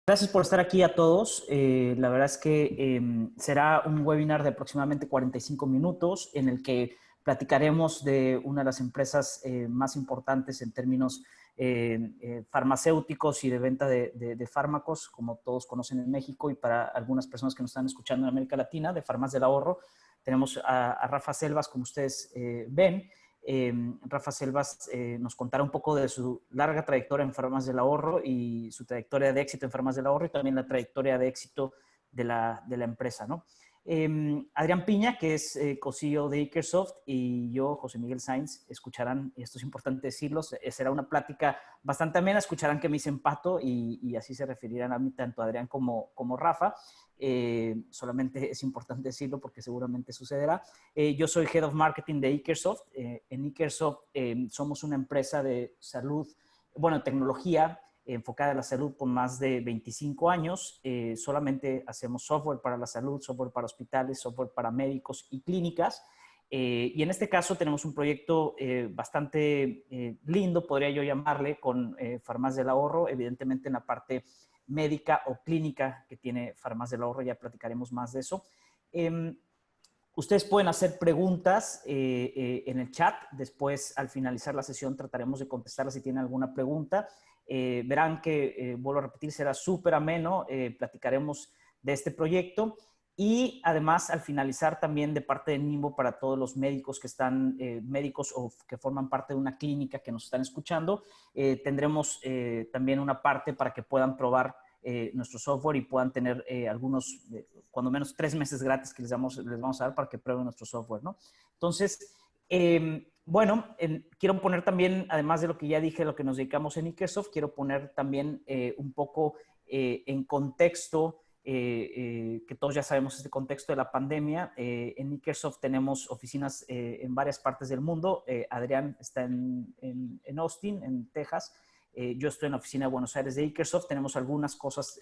Gracias por estar aquí a todos. La verdad es que será un webinar de aproximadamente 45 minutos en el que platicaremos de una de las empresas más importantes en términos farmacéuticos y de venta de fármacos, como todos conocen en México y para algunas personas que nos están escuchando en América Latina, de Farmas del Ahorro. Tenemos a Rafa Selvas, como ustedes ven. Rafa Selvas nos contará un poco de su larga trayectoria en Farmas del Ahorro y su trayectoria de éxito en Farmas del Ahorro y también la trayectoria de éxito de la empresa, ¿no? Adrián Piña, que es co-CEO de Ikersoft, y yo, José Miguel Sainz, escucharán, esto es importante decirlo, será una plática bastante amena, escucharán que me dicen Pato y así se referirán a mí tanto Adrián como Rafa. Solamente es importante decirlo porque seguramente sucederá. Yo soy Head of Marketing de Ikersoft. En Ikersoft somos una empresa de salud, bueno, tecnología enfocada en la salud por más de 25 años. Solamente hacemos software para la salud, software para hospitales, software para médicos y clínicas. Y en este caso tenemos un proyecto bastante lindo, podría yo llamarle, con Farmas del Ahorro, evidentemente en la parte médica o clínica que tiene Farmas del Ahorro, ya platicaremos más de eso. Ustedes pueden hacer preguntas en el chat. Después, al finalizar la sesión, trataremos de contestarlas si tienen alguna pregunta. Verán que, vuelvo a repetir, será súper ameno. Platicaremos de este proyecto. Y además, al finalizar también de parte de Nimbo, para todos los médicos que están, médicos o que forman parte de una clínica que nos están escuchando, tendremos también una parte para que puedan probar nuestro software y puedan tener algunos, cuando menos 3 meses gratis que les vamos a dar para que prueben nuestro software, ¿no? Entonces, bueno, quiero poner también, además de lo que ya dije, lo que nos dedicamos en Ikersoft, quiero poner también un poco en contexto, que todos ya sabemos este contexto de la pandemia. En Ikersoft tenemos oficinas en varias partes del mundo. Adrián está en Austin, en Texas. Yo estoy en la oficina de Buenos Aires de Ikersoft. Tenemos algunas cosas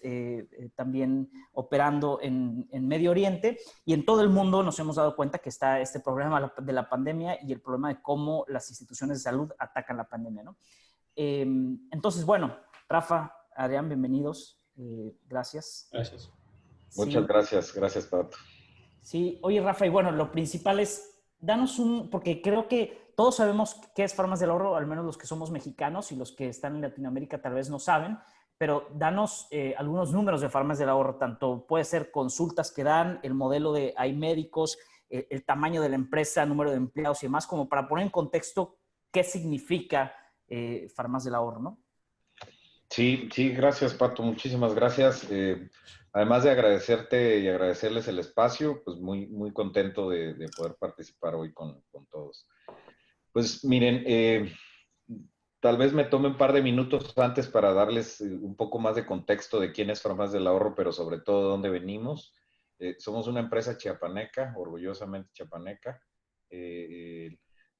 también operando en Medio Oriente, y en todo el mundo nos hemos dado cuenta que está este problema de la pandemia y el problema de cómo las instituciones de salud atacan la pandemia, ¿no? Entonces, bueno, Rafa, Adrián, bienvenidos. Gracias. Gracias. Muchas Sí, gracias, gracias, Pato. sí. Oye, Rafa, y bueno, lo principal es, danos porque creo que todos sabemos qué es Farmas del Ahorro, al menos los que somos mexicanos y los que están en Latinoamérica tal vez no saben, pero danos algunos números de Farmas del Ahorro, tanto puede ser consultas que dan, el modelo de hay médicos, el tamaño de la empresa, número de empleados y demás, como para poner en contexto qué significa Farmas del Ahorro, ¿no? Sí, sí, gracias, Pato, muchísimas gracias. Además de agradecerte y agradecerles el espacio, pues muy, muy contento de poder participar hoy con todos. Pues miren, tal vez me tome un par de minutos antes para darles un poco más de contexto de quién es Farmas del Ahorro, pero sobre todo de dónde venimos. Somos una empresa chiapaneca, orgullosamente chiapaneca,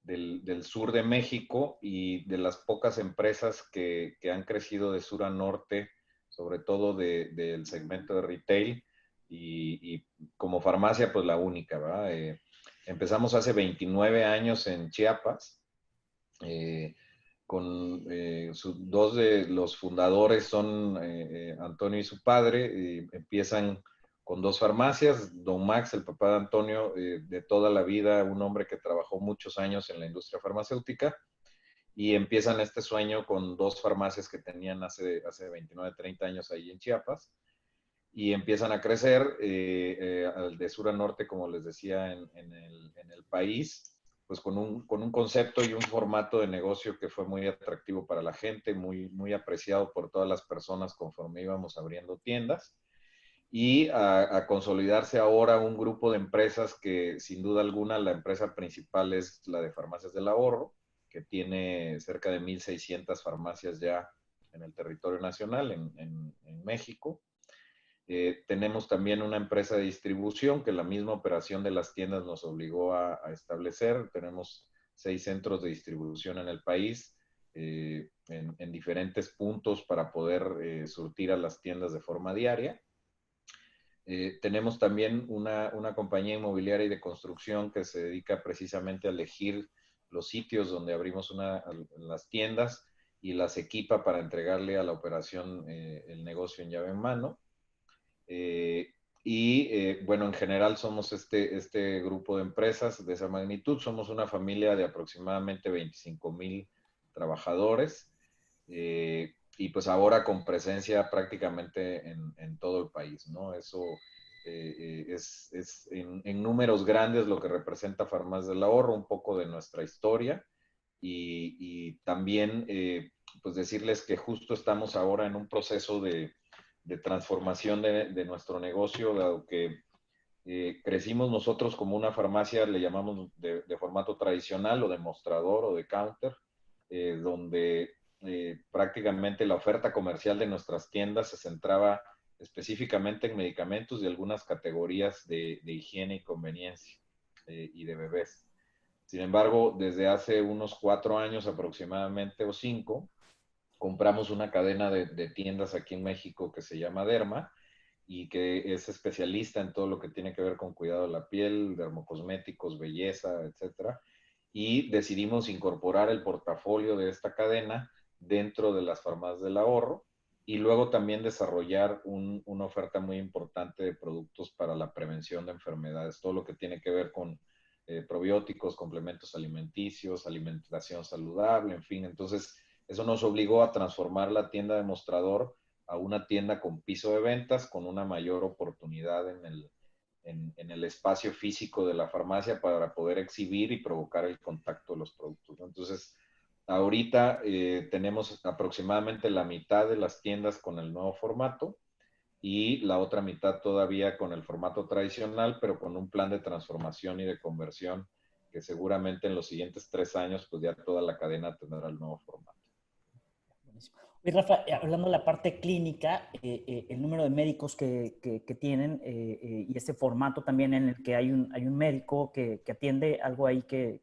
del sur de México y de las pocas empresas que han crecido de sur a norte, sobre todo del segmento de retail y como farmacia, pues la única, ¿verdad? Empezamos hace 29 años en Chiapas. Con dos de los fundadores son Antonio y su padre. Empiezan con dos farmacias. Don Max, el papá de Antonio, de toda la vida, un hombre que trabajó muchos años en la industria farmacéutica, y empiezan este sueño con dos farmacias que tenían hace 29, 30 años ahí en Chiapas, y empiezan a crecer de sur a norte, como les decía, en el país, pues con un concepto y un formato de negocio que fue muy atractivo para la gente, muy, muy apreciado por todas las personas conforme íbamos abriendo tiendas, y a consolidarse ahora un grupo de empresas que sin duda alguna la empresa principal es la de Farmacias del Ahorro, que tiene cerca de 1,600 farmacias ya en el territorio nacional, en México. Tenemos también una empresa de distribución que la misma operación de las tiendas nos obligó a establecer. Tenemos 6 centros de distribución en el país, en diferentes puntos para poder surtir a las tiendas de forma diaria. Tenemos también una compañía inmobiliaria y de construcción que se dedica precisamente a elegir los sitios donde abrimos las tiendas y las equipa para entregarle a la operación el negocio en llave en mano. Bueno, en general somos este grupo de empresas de esa magnitud. Somos una familia de aproximadamente 25,000 trabajadores y pues ahora con presencia prácticamente en todo el país, ¿no? Eso es en números grandes lo que representa Farmacias del Ahorro, un poco de nuestra historia y también pues decirles que justo estamos ahora en un proceso de transformación de nuestro negocio, dado que crecimos nosotros como una farmacia, le llamamos de formato tradicional o de mostrador o de counter, donde prácticamente la oferta comercial de nuestras tiendas se centraba específicamente en medicamentos y algunas categorías de higiene y conveniencia y de bebés. Sin embargo, desde hace unos 4 años aproximadamente o 5, compramos una cadena de tiendas aquí en México que se llama Derma y que es especialista en todo lo que tiene que ver con cuidado de la piel, dermocosméticos, belleza, etcétera. Y decidimos incorporar el portafolio de esta cadena dentro de las farmacias del ahorro y luego también desarrollar una oferta muy importante de productos para la prevención de enfermedades, todo lo que tiene que ver con probióticos, complementos alimenticios, alimentación saludable, en fin. Entonces, eso nos obligó a transformar la tienda de mostrador a una tienda con piso de ventas, con una mayor oportunidad en el espacio físico de la farmacia para poder exhibir y provocar el contacto de los productos, ¿no? Entonces, ahorita tenemos aproximadamente la mitad de las tiendas con el nuevo formato y la otra mitad todavía con el formato tradicional, pero con un plan de transformación y de conversión que seguramente en los siguientes 3 años, pues ya toda la cadena tendrá el nuevo formato. Oye, Rafa, hablando de la parte clínica, el número de médicos que tienen y ese formato también en el que hay un médico que atiende, algo ahí que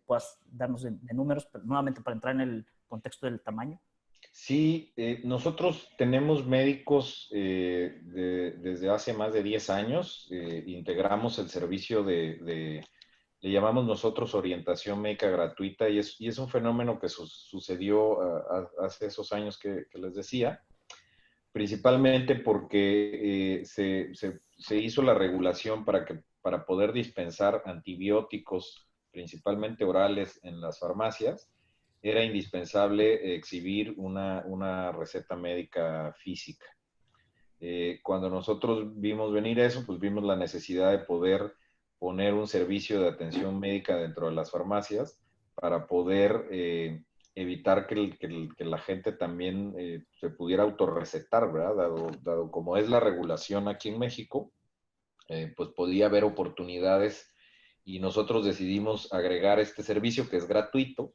puedas darnos de números, pero nuevamente para entrar en el contexto del tamaño. Sí, nosotros tenemos médicos desde hace más de 10 años. Integramos el servicio le llamamos nosotros orientación médica gratuita y es un fenómeno que sucedió hace esos años que les decía, principalmente porque se hizo la regulación para poder dispensar antibióticos, principalmente orales, en las farmacias. Era indispensable exhibir una receta médica física. Cuando nosotros vimos venir eso, pues vimos la necesidad de poder poner un servicio de atención médica dentro de las farmacias para poder evitar que la gente también se pudiera autorrecetar, ¿verdad? Dado como es la regulación aquí en México, pues podía haber oportunidades y nosotros decidimos agregar este servicio que es gratuito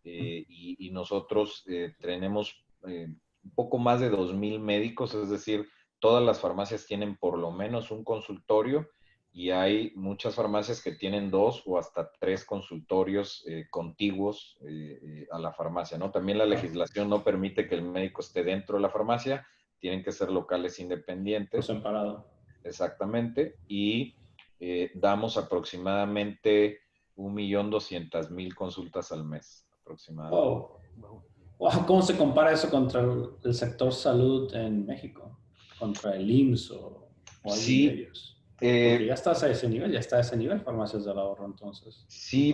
y nosotros tenemos un poco más de 2,000 médicos, es decir, todas las farmacias tienen por lo menos un consultorio y hay muchas farmacias que tienen 2 o hasta 3 consultorios contiguos a la farmacia, ¿no? También la legislación no permite que el médico esté dentro de la farmacia, tienen que ser locales independientes. Por separado. Exactamente, y damos aproximadamente 1,200,000 consultas al mes, aproximadamente. Wow. Wow. ¿Cómo se compara eso contra el sector salud en México? ¿Contra el IMSS o alguien de ellos? Porque ya estás a ese nivel, ya está a ese nivel Farmacias del Ahorro, entonces. Sí,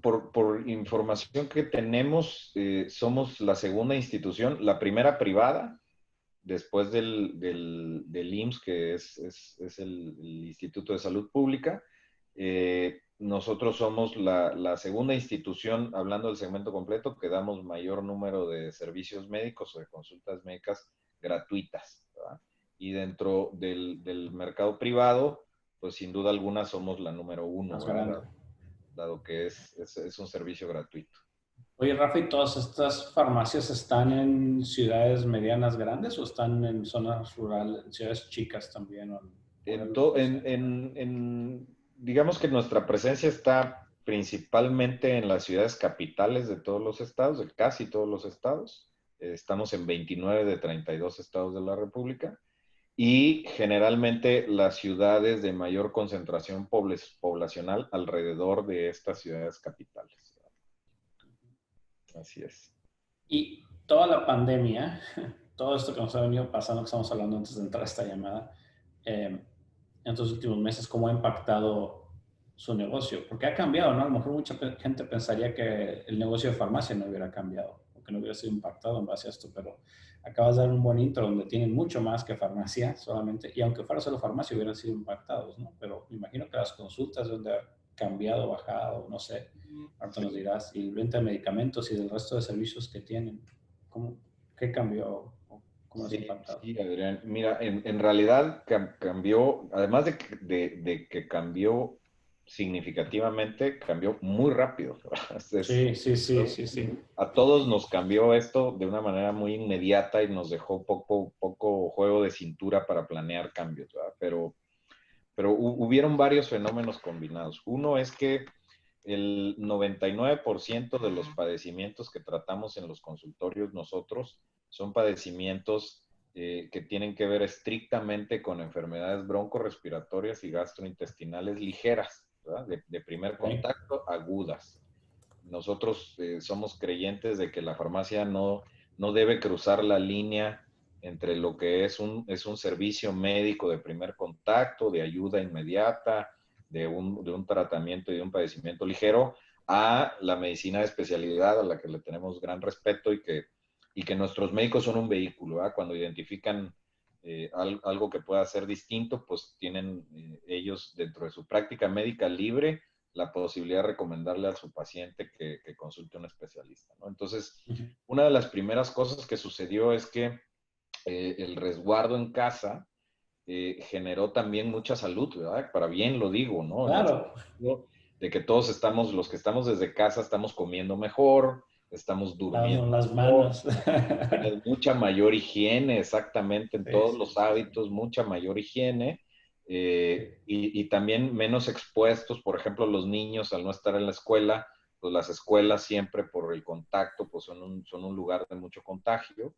por información que tenemos, somos la segunda institución, la primera privada, después del IMSS, que es el Instituto de Salud Pública. Nosotros somos la segunda institución, hablando del segmento completo, que damos mayor número de servicios médicos o de consultas médicas gratuitas, ¿verdad? Y dentro del mercado privado, pues sin duda alguna somos la número 1, dado que es un servicio gratuito. Oye, Rafa, ¿y todas estas farmacias están en ciudades medianas grandes o están en zonas rurales, en ciudades chicas también? Digamos que nuestra presencia está principalmente en las ciudades capitales de todos los estados, de casi todos los estados. Estamos en 29 de 32 estados de la República y generalmente las ciudades de mayor concentración poblacional alrededor de estas ciudades capitales. Así es. Y toda la pandemia, todo esto que nos ha venido pasando, que estamos hablando antes de entrar a esta llamada, en estos últimos meses, ¿cómo ha impactado su negocio? Porque ha cambiado, ¿no? A lo mejor mucha gente pensaría que el negocio de farmacia no hubiera cambiado, o que no hubiera sido impactado en base a esto, pero acabas de dar un buen intro donde tienen mucho más que farmacia solamente, y aunque fuera solo farmacia hubieran sido impactados, ¿no? Pero me imagino que las consultas donde ha cambiado, bajado, no sé, ahorita nos dirás, y venta de medicamentos y del resto de servicios que tienen, ¿cómo, qué cambió? ¿Cómo les ha Sí, impactado? sí, Adrián. Mira, en realidad cambió, además de que cambió significativamente, cambió muy rápido. Sí, sí, sí, sí, sí. A todos nos cambió esto de una manera muy inmediata y nos dejó poco juego de cintura para planear cambios, ¿verdad? Pero hubieron varios fenómenos combinados. Uno es que el 99% de los padecimientos que tratamos en los consultorios nosotros son padecimientos que tienen que ver estrictamente con enfermedades broncorespiratorias y gastrointestinales ligeras, ¿verdad? De primer Okay. contacto, agudas. Nosotros somos creyentes de que la farmacia no debe cruzar la línea entre lo que es un servicio médico de primer contacto, de ayuda inmediata, de un tratamiento y de un padecimiento ligero, a la medicina de especialidad a la que le tenemos gran respeto y que nuestros médicos son un vehículo, ¿verdad? Cuando identifican algo que pueda ser distinto, pues tienen ellos dentro de su práctica médica libre la posibilidad de recomendarle a su paciente que consulte a un especialista, ¿no? Entonces, una de las primeras cosas que sucedió es que el resguardo en casa generó también mucha salud, ¿verdad? Para bien lo digo, ¿no? En el Claro, sentido de que todos estamos, los que estamos desde casa, estamos comiendo mejor, estamos lavarnos durmiendo las mejor, manos. tienes mucha mayor higiene, exactamente, en Sí, todos sí, los sí, sí. hábitos, mucha mayor higiene. Sí. Y también menos expuestos, por ejemplo, los niños al no estar en la escuela, pues las escuelas siempre por el contacto, pues son un lugar de mucho contagio.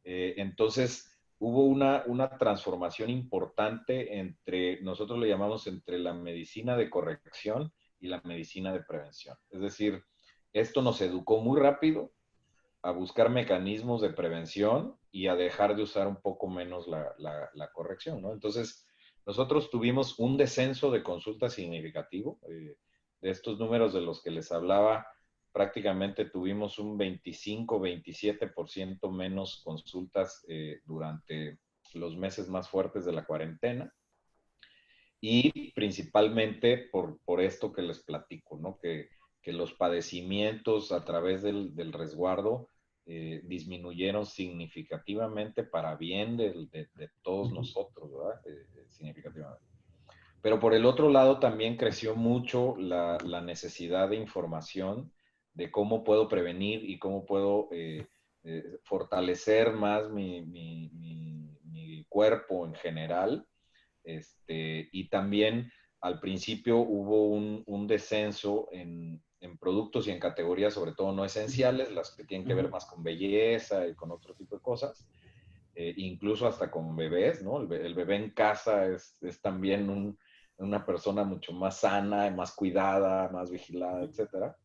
Entonces, hubo una transformación importante entre, nosotros le llamamos entre la medicina de corrección y la medicina de prevención. Es decir, esto nos educó muy rápido a buscar mecanismos de prevención y a dejar de usar un poco menos la corrección, ¿no? Entonces, nosotros tuvimos un descenso de consultas significativo. De estos números de los que les hablaba, prácticamente tuvimos un 25-27% menos consultas durante los meses más fuertes de la cuarentena. Y principalmente por esto que les platico, ¿no? Que los padecimientos a través del resguardo disminuyeron significativamente para bien de todos nosotros, ¿verdad? Significativamente. Pero por el otro lado también creció mucho la necesidad de información de cómo puedo prevenir y cómo puedo fortalecer más mi cuerpo en general. Y también al principio hubo un descenso en productos y en categorías, sobre todo no esenciales, las que tienen que ver más con belleza y con otro tipo de cosas, incluso hasta con bebés, ¿no? El bebé en casa es también una persona mucho más sana, más cuidada, más vigilada, etcétera.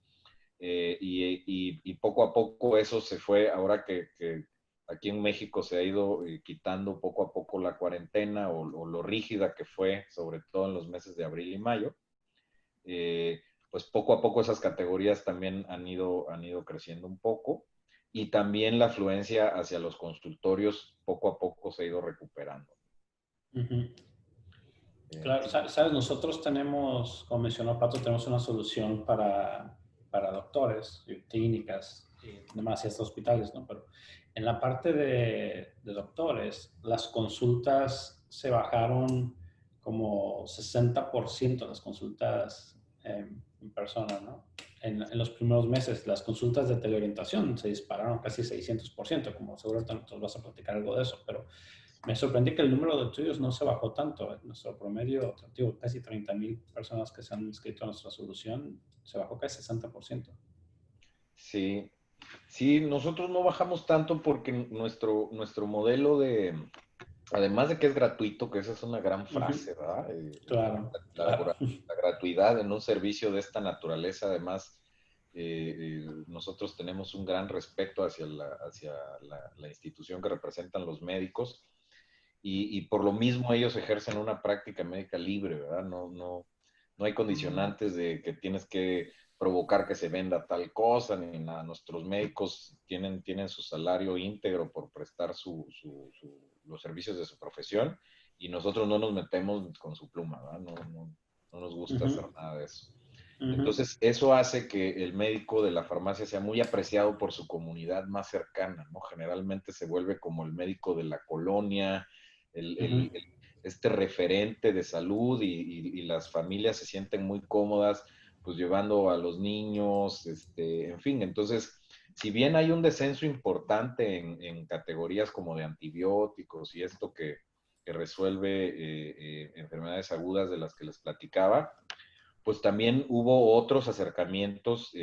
Y poco a poco eso se fue, ahora que aquí en México se ha ido quitando poco a poco la cuarentena o lo rígida que fue, sobre todo en los meses de abril y mayo, pues poco a poco esas categorías también han ido creciendo un poco y también la afluencia hacia los consultorios poco a poco se ha ido recuperando. Claro, sabes, nosotros tenemos, como mencionó Pato, tenemos una solución para doctores, y clínicas y demás, y hasta hospitales, ¿no? Pero en la parte de doctores, las consultas se bajaron como 60% las consultas en persona, ¿no? En los primeros meses, las consultas de teleorientación se dispararon casi 600%, como seguro tú vas a platicar algo de eso, pero me sorprendí que el número de estudios no se bajó tanto. Nuestro promedio, digo, casi 30,000 personas que se han inscrito a nuestra solución, se bajó casi 60%. Sí, sí, nosotros no bajamos tanto porque nuestro modelo de, además de que es gratuito, que esa es una gran frase, ¿verdad? Claro, La, claro. la gratuidad en un servicio de esta naturaleza, además, nosotros tenemos un gran respeto hacia la institución que representan los médicos y por lo mismo ellos ejercen una práctica médica libre, ¿verdad? No hay condicionantes de que tienes que provocar que se venda tal cosa, ni nada. Nuestros médicos tienen su salario íntegro por prestar los servicios de su profesión y nosotros no nos metemos con su pluma, ¿verdad? No nos gusta hacer nada de eso. Entonces, eso hace que el médico de la farmacia sea muy apreciado por su comunidad más cercana, ¿no? Generalmente se vuelve como el médico de la colonia, este referente de salud y las familias se sienten muy cómodas, pues llevando a los niños, en fin. Entonces, si bien hay un descenso importante en categorías como de antibióticos y esto que resuelve enfermedades agudas de las que les platicaba, pues también hubo otros acercamientos,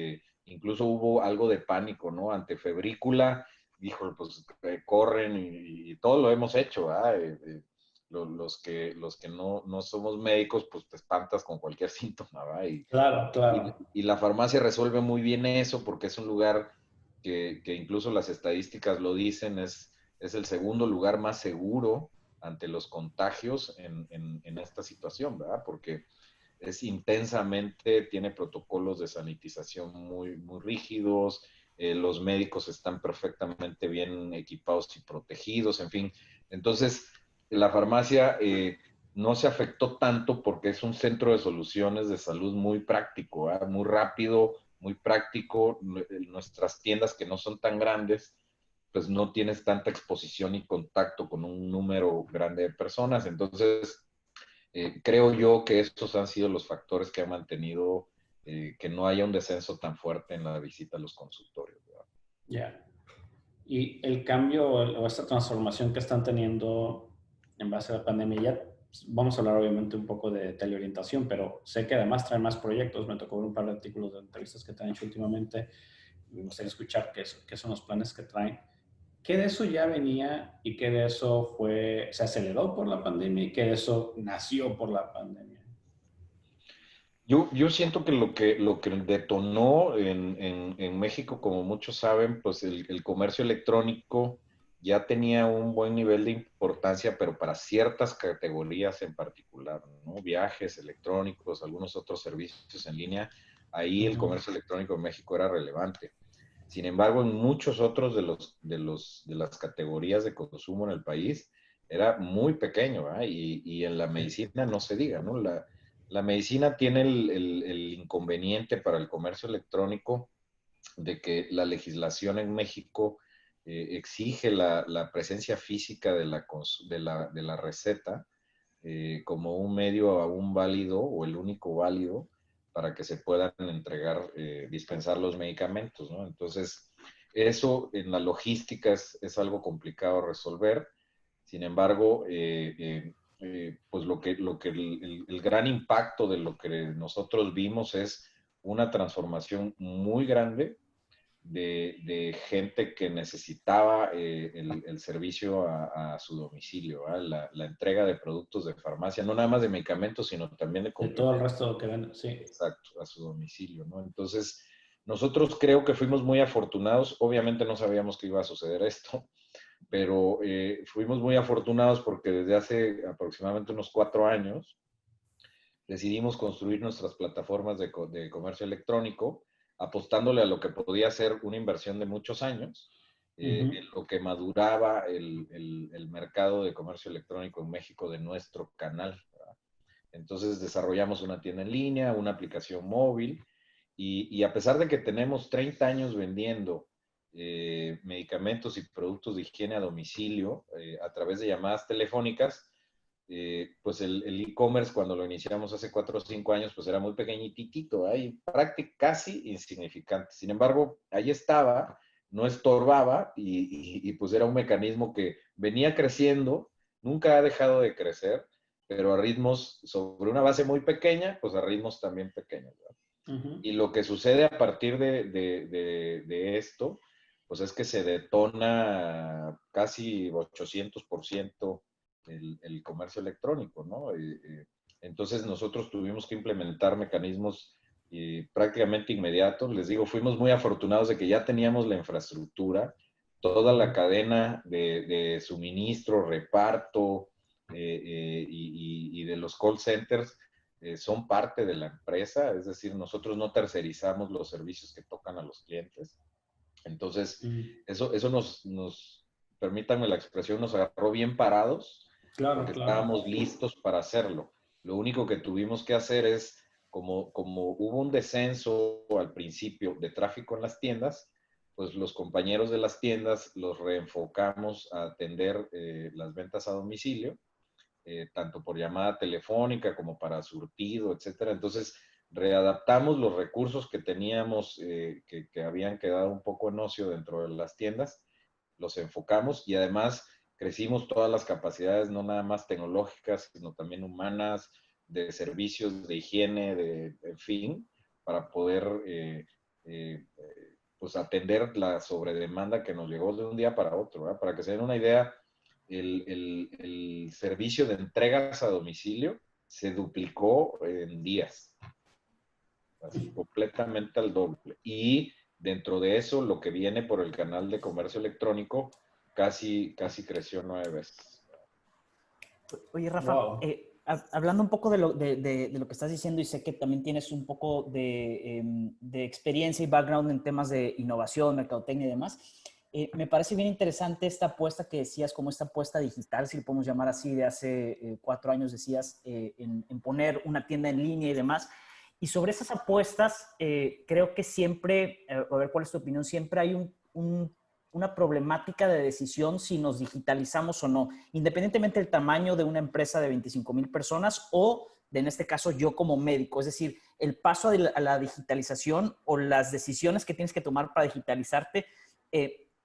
incluso hubo algo de pánico, ¿no? Ante febrícula, dijo, pues corren y todo lo hemos hecho, ¿verdad? Los que no somos médicos, pues te espantas con cualquier síntoma, ¿verdad? Claro, claro. Y la farmacia resuelve muy bien eso porque es un lugar que incluso las estadísticas lo dicen, es el segundo lugar más seguro ante los contagios en esta situación, ¿verdad? Porque es intensamente, tiene protocolos de sanitización muy, muy rígidos, los médicos están perfectamente bien equipados y protegidos, en fin. Entonces, la farmacia no se afectó tanto porque es un centro de soluciones de salud muy práctico, ¿eh? Muy rápido, muy práctico. Nuestras tiendas que no son tan grandes, pues no tienes tanta exposición y contacto con un número grande de personas. Entonces, creo yo que estos han sido los factores que han mantenido que no haya un descenso tan fuerte en la visita a los consultorios. Ya. Yeah. Y el cambio o esta transformación que están teniendo en base a la pandemia, ya vamos a hablar obviamente un poco de teleorientación, pero sé que además traen más proyectos. Me tocó ver un par de artículos de entrevistas que te han hecho últimamente. Me gustaría escuchar qué son los planes que traen. ¿Qué de eso ya venía y qué de eso se aceleró por la pandemia y qué de eso nació por la pandemia? Yo siento que lo que detonó en México, como muchos saben, pues el comercio electrónico ya tenía un buen nivel de importancia, pero para ciertas categorías en particular, ¿no? Viajes electrónicos, algunos otros servicios en línea, ahí el comercio electrónico en México era relevante. Sin embargo, en muchos otros de las categorías de consumo en el país era muy pequeño, ¿eh? Y en la medicina no se diga, ¿no? La medicina tiene el inconveniente para el comercio electrónico de que la legislación en México exige la presencia física de la receta como un medio aún válido o el único válido para que se puedan entregar, dispensar los medicamentos, ¿no? Entonces, eso en la logística es algo complicado resolver. Sin embargo, pues el gran impacto de lo que nosotros vimos es una transformación muy grande de gente que necesitaba el servicio a su domicilio, ¿eh? La entrega de productos de farmacia, no nada más de medicamentos, sino también de De todo el complementos. resto que ven, sí. Exacto, a su domicilio, ¿no? Entonces, nosotros creo que fuimos muy afortunados. Obviamente no sabíamos que iba a suceder esto, pero fuimos muy afortunados porque desde hace aproximadamente unos 4 años decidimos construir nuestras plataformas de comercio electrónico, apostándole a lo que podía ser una inversión de muchos años, en lo que maduraba el mercado de comercio electrónico en México de nuestro canal, ¿verdad? Entonces desarrollamos una tienda en línea, una aplicación móvil, y a pesar de que tenemos 30 años vendiendo medicamentos y productos de higiene a domicilio a través de llamadas telefónicas, pues el e-commerce cuando lo iniciamos hace 4 o 5 años, pues era muy pequeñitito, prácticamente casi insignificante. Sin embargo, ahí estaba, no estorbaba y pues era un mecanismo que venía creciendo, nunca ha dejado de crecer, pero a ritmos sobre una base muy pequeña, pues a ritmos también pequeños, ¿verdad? Y lo que sucede a partir de esto, pues es que se detona casi 800% el comercio electrónico, ¿no? Entonces nosotros tuvimos que implementar mecanismos prácticamente inmediato. Les digo, fuimos muy afortunados de que ya teníamos la infraestructura, toda la cadena de suministro, reparto y de los call centers son parte de la empresa, es decir, nosotros no tercerizamos los servicios que tocan a los clientes. Entonces, eso nos, permítanme la expresión, nos agarró bien parados, porque estábamos listos para hacerlo. Lo único que tuvimos que hacer es, como hubo un descenso al principio de tráfico en las tiendas, pues los compañeros de las tiendas los reenfocamos a atender las ventas a domicilio, tanto por llamada telefónica como para surtido, etcétera. Entonces, readaptamos los recursos que teníamos, que habían quedado un poco en ocio dentro de las tiendas, los enfocamos y además crecimos todas las capacidades, no nada más tecnológicas, sino también humanas, de servicios, de higiene, en fin, para poder pues atender la sobredemanda que nos llegó de un día para otro, ¿verdad? Para que se den una idea, el servicio de entregas a domicilio se duplicó en días, así, completamente al doble. Y dentro de eso, lo que viene por el canal de comercio electrónico casi creció 9 veces. Oye, Rafa, hablando un poco de lo que estás diciendo, y sé que también tienes un poco de experiencia y background en temas de innovación, mercadotecnia y demás, me parece bien interesante esta apuesta que decías, como esta apuesta digital, si lo podemos llamar así, de hace 4 años decías, en poner una tienda en línea y demás. Y sobre esas apuestas, creo que siempre, a ver cuál es tu opinión, siempre hay una problemática de decisión si nos digitalizamos o no, independientemente del tamaño de una empresa de 25,000 personas o, en este caso, yo como médico. Es decir, el paso a la digitalización o las decisiones que tienes que tomar para digitalizarte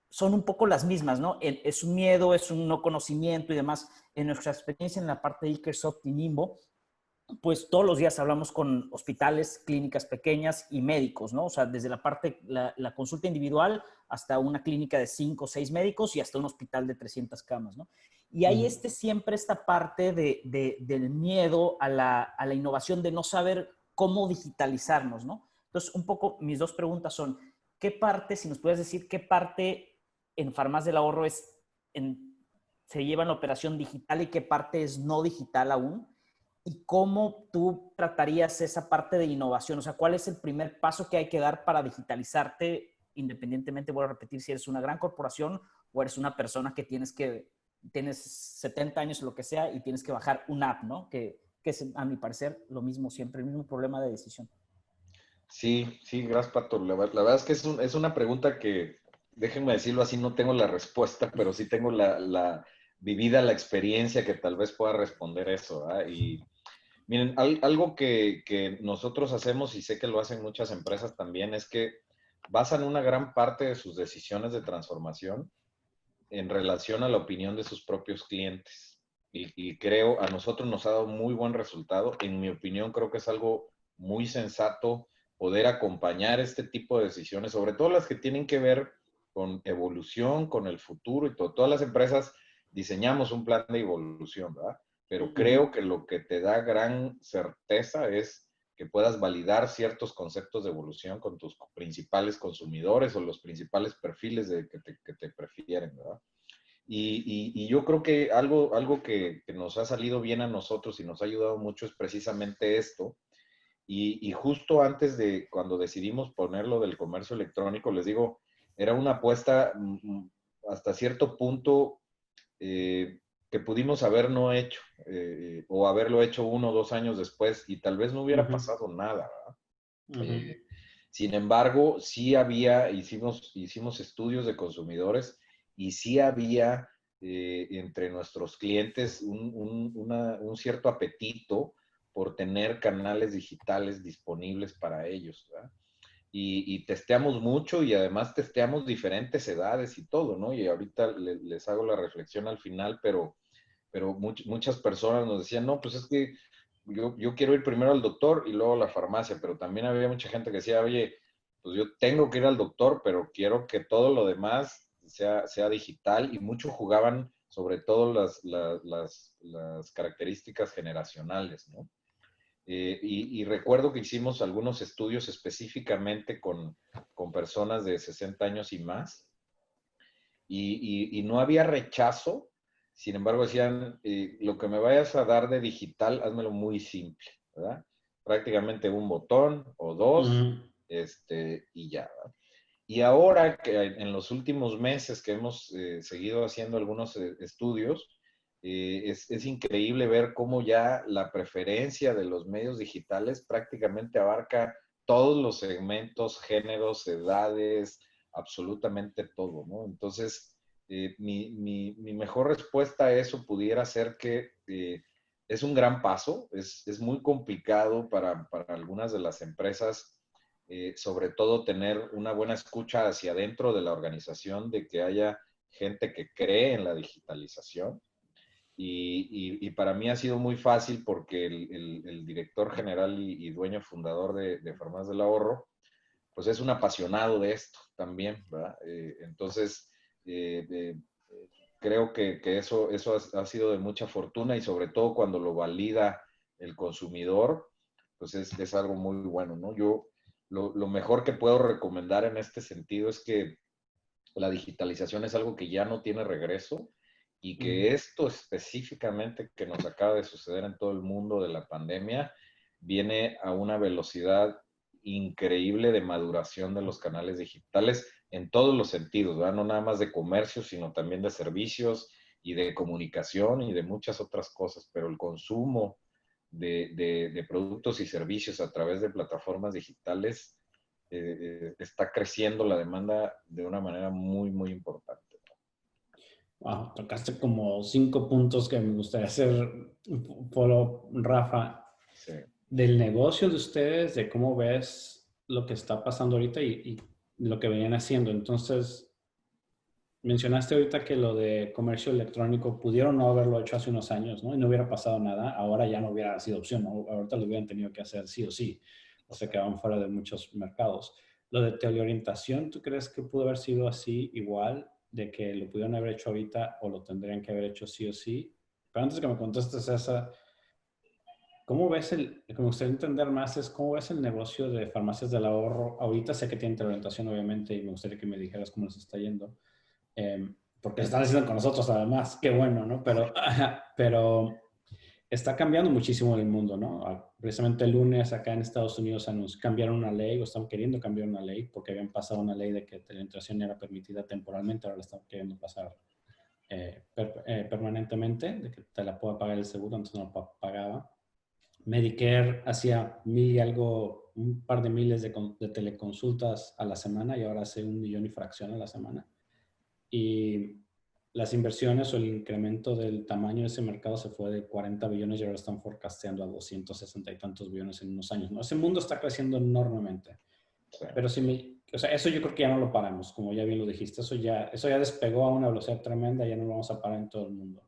son un poco las mismas, ¿no? Es un miedo, es un no conocimiento y demás. En nuestra experiencia en la parte de Ikersoft y Nimbo, pues todos los días hablamos con hospitales, clínicas pequeñas y médicos, ¿no? O sea, desde la parte, la consulta individual hasta una clínica de 5 o 6 médicos y hasta un hospital de 300 camas, ¿no? Y hay siempre esta parte del miedo a la innovación, de no saber cómo digitalizarnos, ¿no? Entonces, un poco mis 2 preguntas son, ¿qué parte, si nos puedes decir, qué parte en Farmacias del Ahorro se lleva en la operación digital y qué parte es no digital aún? ¿Y cómo tú tratarías esa parte de innovación? O sea, ¿cuál es el primer paso que hay que dar para digitalizarte, independientemente, voy a repetir, si eres una gran corporación o eres una persona que tienes 70 años o lo que sea y tienes que bajar una app, ¿no? Que es, a mi parecer, lo mismo siempre, el mismo problema de decisión. Sí, gracias, Pato. La verdad es que es una pregunta que, déjenme decirlo así, no tengo la respuesta, pero sí tengo la vivida, la experiencia que tal vez pueda responder eso, ¿verdad? Y miren, algo que nosotros hacemos, y sé que lo hacen muchas empresas también, es que basan una gran parte de sus decisiones de transformación en relación a la opinión de sus propios clientes. Y creo, a nosotros nos ha dado muy buen resultado. En mi opinión, creo que es algo muy sensato poder acompañar este tipo de decisiones, sobre todo las que tienen que ver con evolución, con el futuro y todo. Todas las empresas diseñamos un plan de evolución, ¿verdad? Pero creo que lo que te da gran certeza es que puedas validar ciertos conceptos de evolución con tus principales consumidores o los principales perfiles que te prefieren, ¿verdad? Y yo creo que algo que nos ha salido bien a nosotros y nos ha ayudado mucho es precisamente esto. Y justo antes de cuando decidimos ponerlo del comercio electrónico, les digo, era una apuesta hasta cierto punto que pudimos haber no hecho o haberlo hecho 1 o 2 años después y tal vez no hubiera pasado nada, ¿verdad? Sin embargo, sí hicimos estudios de consumidores y sí había entre nuestros clientes un cierto apetito por tener canales digitales disponibles para ellos, ¿verdad? Y testeamos mucho y además testeamos diferentes edades y todo, ¿no? Y ahorita les hago la reflexión al final, pero muchas personas nos decían, no, pues es que yo quiero ir primero al doctor y luego a la farmacia, pero también había mucha gente que decía, oye, pues yo tengo que ir al doctor, pero quiero que todo lo demás sea digital, y muchos jugaban sobre todo las características generacionales, ¿no? Y recuerdo que hicimos algunos estudios específicamente con personas de 60 años y más, y no había rechazo. Sin embargo, decían, lo que me vayas a dar de digital, házmelo muy simple, ¿verdad? Prácticamente un botón o dos, y ya, ¿verdad? Y ahora que en los últimos meses que hemos seguido haciendo algunos estudios, es increíble ver cómo ya la preferencia de los medios digitales prácticamente abarca todos los segmentos, géneros, edades, absolutamente todo, ¿no? Entonces, mi mejor respuesta a eso pudiera ser que es un gran paso, es muy complicado para algunas de las empresas, sobre todo tener una buena escucha hacia adentro de la organización, de que haya gente que cree en la digitalización. Y para mí ha sido muy fácil porque el director general y dueño fundador de Farmacias del Ahorro, pues es un apasionado de esto también, ¿verdad? Entonces, creo que eso ha sido de mucha fortuna, y sobre todo cuando lo valida el consumidor, pues es algo muy bueno, ¿no? Yo lo mejor que puedo recomendar en este sentido es que la digitalización es algo que ya no tiene regreso, y que esto específicamente que nos acaba de suceder en todo el mundo de la pandemia viene a una velocidad increíble de maduración de los canales digitales en todos los sentidos, ¿verdad? No nada más de comercio, sino también de servicios y de comunicación y de muchas otras cosas, pero el consumo de productos y servicios a través de plataformas digitales está creciendo la demanda de una manera muy, muy importante. Wow, tocaste como 5 puntos que me gustaría hacer follow, Rafa. Sí. Del negocio de ustedes, de cómo ves lo que está pasando ahorita y lo que venían haciendo. Entonces, mencionaste ahorita que lo de comercio electrónico pudieron no haberlo hecho hace unos años, ¿no? Y no hubiera pasado nada. Ahora ya no hubiera sido opción, ¿no? Ahorita lo hubieran tenido que hacer sí o sí. O se quedaban fuera de muchos mercados. Lo de teleorientación, ¿tú crees que pudo haber sido así igual? De que lo pudieron haber hecho ahorita o lo tendrían que haber hecho sí o sí. Pero antes que me contestes esa, ¿cómo ves lo que me gustaría entender más es cómo ves el negocio de Farmacias del Ahorro? Ahorita sé que tienen teleorientación, obviamente, y me gustaría que me dijeras cómo les está yendo. Porque están haciendo con nosotros además, qué bueno, ¿no? Pero está cambiando muchísimo el mundo, ¿no? Precisamente el lunes acá en Estados Unidos cambiaron una ley, o están queriendo cambiar una ley, porque habían pasado una ley de que teleorientación era permitida temporalmente, ahora la están queriendo pasar permanentemente, de que te la pueda pagar el seguro, antes no la pagaba. Medicare hacía un par de miles de teleconsultas a la semana y ahora hace 1 millón y fracción a la semana. Y las inversiones o el incremento del tamaño de ese mercado se fue de 40 billones y ahora están forecasteando a 260 y tantos billones en unos años, ¿no? Ese mundo está creciendo enormemente. Sí. Pero o sea, eso yo creo que ya no lo paramos, como ya bien lo dijiste. Eso ya despegó a una velocidad tremenda, ya no lo vamos a parar en todo el mundo.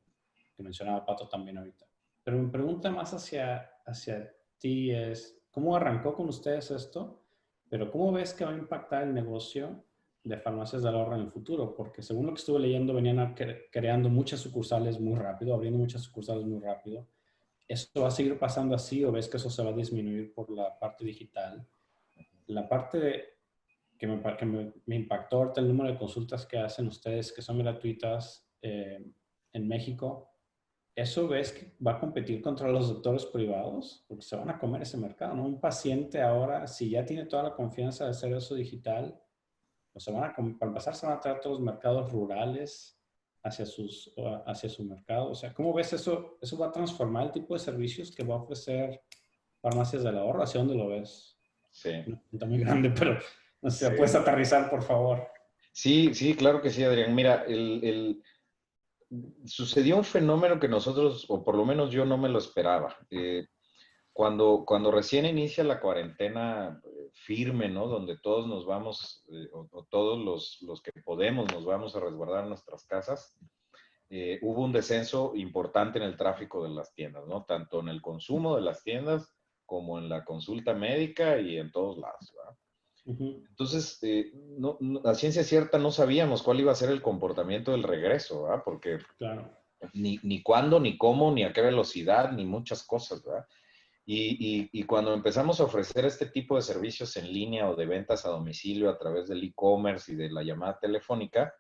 Que mencionaba Pato también ahorita. Pero mi pregunta más hacia ti es, ¿cómo arrancó con ustedes esto? Pero ¿cómo ves que va a impactar el negocio de Farmacias del Ahorro en el futuro? Porque según lo que estuve leyendo, venían creando muchas sucursales muy rápido, abriendo muchas sucursales muy rápido. ¿Esto va a seguir pasando así o ves que eso se va a disminuir por la parte digital? La parte que me impactó ahorita el número de consultas que hacen ustedes, que son gratuitas en México. ¿Eso ves que va a competir contra los doctores privados? Porque se van a comer ese mercado, ¿no? Un paciente ahora, si ya tiene toda la confianza de hacer eso digital, pues para empezar se van a traer todos los mercados rurales hacia su mercado. O sea, ¿cómo ves eso? ¿Eso va a transformar el tipo de servicios que va a ofrecer Farmacias del Ahorro? ¿Hacia dónde lo ves? Sí. Una pregunta muy grande, pero no sé, ¿puedes aterrizar, por favor? Sí, claro que sí, Adrián. Mira, sucedió un fenómeno que nosotros, o por lo menos yo no me lo esperaba. Cuando recién inicia la cuarentena firme, ¿no? Donde todos nos vamos, o todos los que podemos nos vamos a resguardar en nuestras casas, hubo un descenso importante en el tráfico de las tiendas, ¿no? Tanto en el consumo de las tiendas como en la consulta médica y en todos lados, ¿verdad? Entonces, a ciencia cierta no sabíamos cuál iba a ser el comportamiento del regreso, ¿verdad? Porque claro, ni cuándo, ni cómo, ni a qué velocidad, ni muchas cosas, ¿verdad? Y cuando empezamos a ofrecer este tipo de servicios en línea o de ventas a domicilio a través del e-commerce y de la llamada telefónica,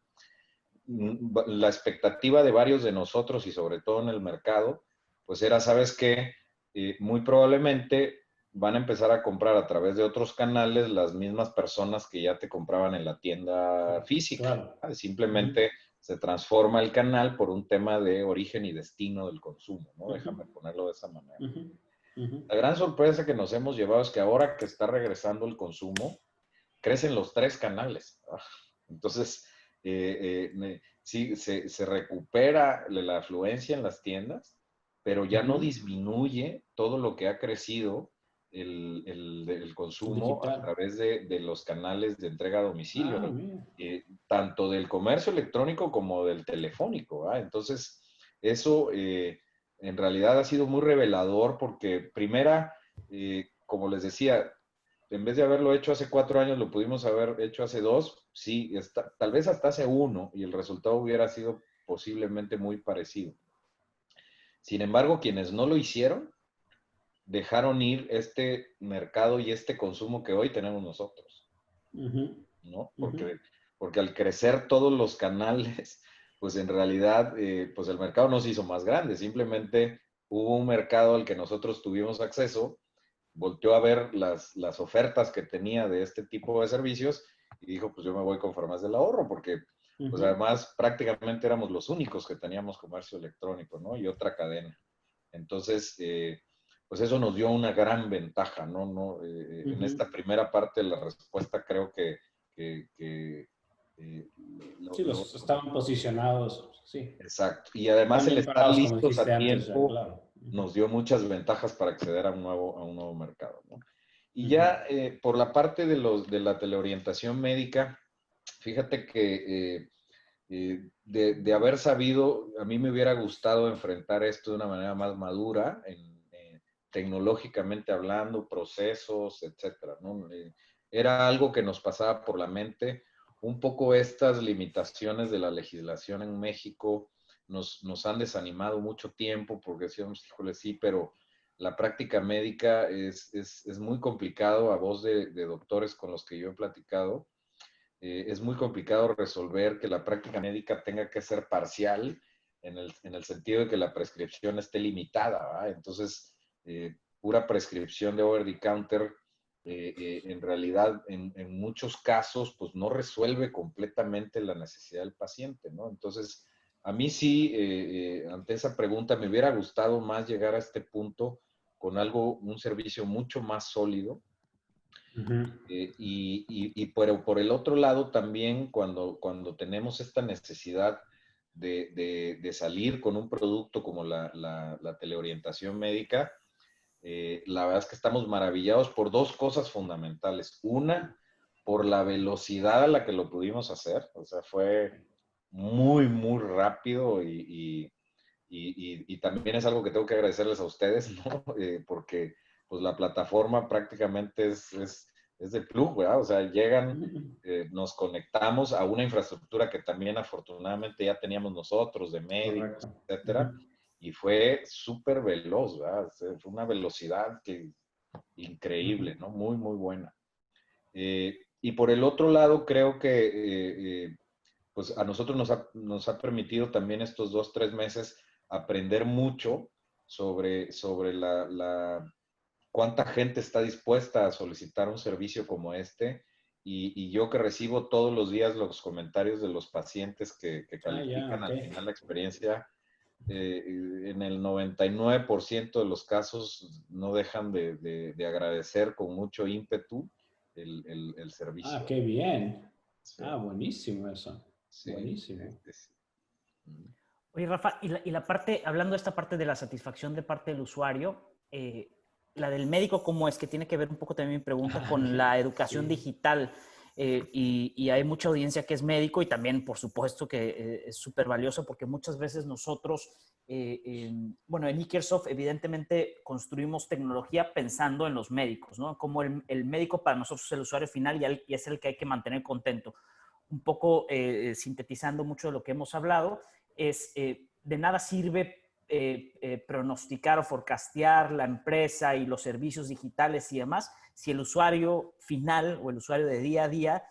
la expectativa de varios de nosotros y sobre todo en el mercado, pues era, ¿sabes qué? Muy probablemente van a empezar a comprar a través de otros canales las mismas personas que ya te compraban en la tienda física. Claro. Simplemente se transforma el canal por un tema de origen y destino del consumo, ¿no? Déjame ponerlo de esa manera. La gran sorpresa que nos hemos llevado es que ahora que está regresando el consumo, crecen los 3 canales. Entonces, sí, se recupera la afluencia en las tiendas, pero ya no disminuye todo lo que ha crecido el consumo a través de los canales de entrega a domicilio, tanto del comercio electrónico como del telefónico. Entonces, eso en realidad ha sido muy revelador porque primera, como les decía, en vez de haberlo hecho hace 4 años, lo pudimos haber hecho hace 2, sí, tal vez hasta hace 1, y el resultado hubiera sido posiblemente muy parecido. Sin embargo, quienes no lo hicieron, dejaron ir este mercado y este consumo que hoy tenemos nosotros, ¿no? Porque al crecer todos los canales, pues en realidad, pues el mercado no se hizo más grande, simplemente hubo un mercado al que nosotros tuvimos acceso, volteó a ver las ofertas que tenía de este tipo de servicios y dijo, pues yo me voy con Farmacias del Ahorro, porque pues además prácticamente éramos los únicos que teníamos comercio electrónico, ¿no? Y otra cadena. Entonces, pues eso nos dio una gran ventaja, ¿no? En esta primera parte de la respuesta creo que sí, los estaban posicionados, sí. Exacto. Y además También el estar listos a antes, tiempo claro. nos dio muchas ventajas para acceder a un nuevo mercado, ¿no? Y ya por la parte de la teleorientación médica, fíjate que de haber sabido, a mí me hubiera gustado enfrentar esto de una manera más madura, tecnológicamente hablando, procesos, etcétera, ¿no? Era algo que nos pasaba por la mente. Un poco estas limitaciones de la legislación en México nos han desanimado mucho tiempo porque decíamos, híjole, sí, pero la práctica médica es muy complicado. A voz de doctores con los que yo he platicado, es muy complicado resolver que la práctica médica tenga que ser parcial en el sentido de que la prescripción esté limitada, ¿verdad? Entonces, pura prescripción de over the counter, en realidad, en muchos casos, pues no resuelve completamente la necesidad del paciente, ¿no? Entonces, a mí sí, ante esa pregunta, me hubiera gustado más llegar a este punto con un servicio mucho más sólido. Pero por el otro lado también cuando tenemos esta necesidad de salir con un producto como la teleorientación médica, la verdad es que estamos maravillados por 2 cosas fundamentales. Una, por la velocidad a la que lo pudimos hacer, o sea, fue muy, muy rápido y también es algo que tengo que agradecerles a ustedes, ¿no? Porque pues la plataforma prácticamente es de plug, ¿verdad? O sea, llegan, nos conectamos a una infraestructura que también afortunadamente ya teníamos nosotros, de médicos, etcétera, y fue súper veloz, ¿verdad? Fue una velocidad increíble, ¿no? Muy, muy buena. Y por el otro lado, creo que pues a nosotros nos ha permitido también estos 2, 3 meses aprender mucho sobre cuánta gente está dispuesta a solicitar un servicio como este. Y yo que recibo todos los días los comentarios de los pacientes que califican al final la experiencia, en el 99% de los casos no dejan de agradecer con mucho ímpetu el servicio. Qué bien. Sí. Buenísimo eso. Sí, buenísimo. Sí. Oye, Rafa, y la parte, hablando de esta parte de la satisfacción de parte del usuario, la del médico, ¿cómo es? Que tiene que ver un poco también mi pregunta con la educación digital. Y hay mucha audiencia que es médico y también, por supuesto, que es súper valioso porque muchas veces nosotros, bueno, en Ikersoft evidentemente construimos tecnología pensando en los médicos, ¿no? Como el médico para nosotros es el usuario final y es el que hay que mantener contento. Un poco sintetizando mucho de lo que hemos hablado, es de nada sirve pronosticar o forecastear la empresa y los servicios digitales y demás si el usuario final o el usuario de día a día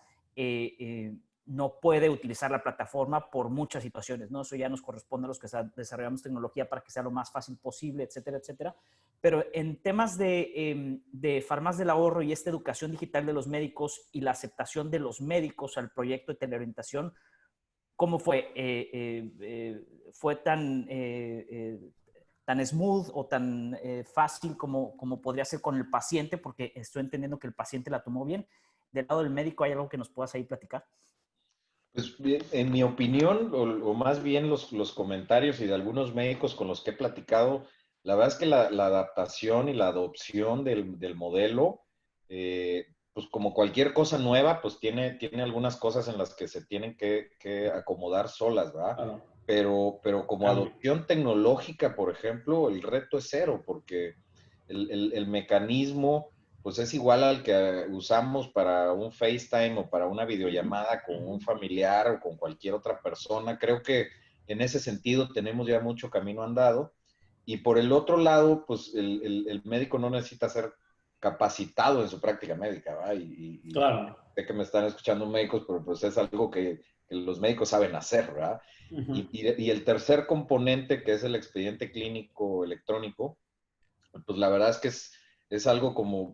no puede utilizar la plataforma por muchas situaciones, ¿no? Eso ya nos corresponde a los que desarrollamos tecnología para que sea lo más fácil posible, etcétera, etcétera. Pero en temas de farmacias del ahorro y esta educación digital de los médicos y la aceptación de los médicos al proyecto de teleorientación, ¿cómo fue? ¿Fue tan smooth o tan fácil como podría ser con el paciente? Porque estoy entendiendo que el paciente la tomó bien. Del lado del médico, ¿hay algo que nos puedas ahí platicar? Pues bien, en mi opinión, o más bien los comentarios y de algunos médicos con los que he platicado, la verdad es que la adaptación y la adopción del modelo, pues como cualquier cosa nueva, pues tiene algunas cosas en las que se tienen que acomodar solas, ¿verdad? Claro. Pero como adopción tecnológica, por ejemplo, el reto es cero, porque el mecanismo pues es igual al que usamos para un FaceTime o para una videollamada con un familiar o con cualquier otra persona. Creo que en ese sentido tenemos ya mucho camino andado. Y por el otro lado, pues el médico no necesita ser capacitado en su práctica médica, ¿va? Claro. Sé que me están escuchando médicos, pero pues es algo que los médicos saben hacer, ¿verdad? Y el tercer componente, que es el expediente clínico electrónico, pues la verdad es que es algo como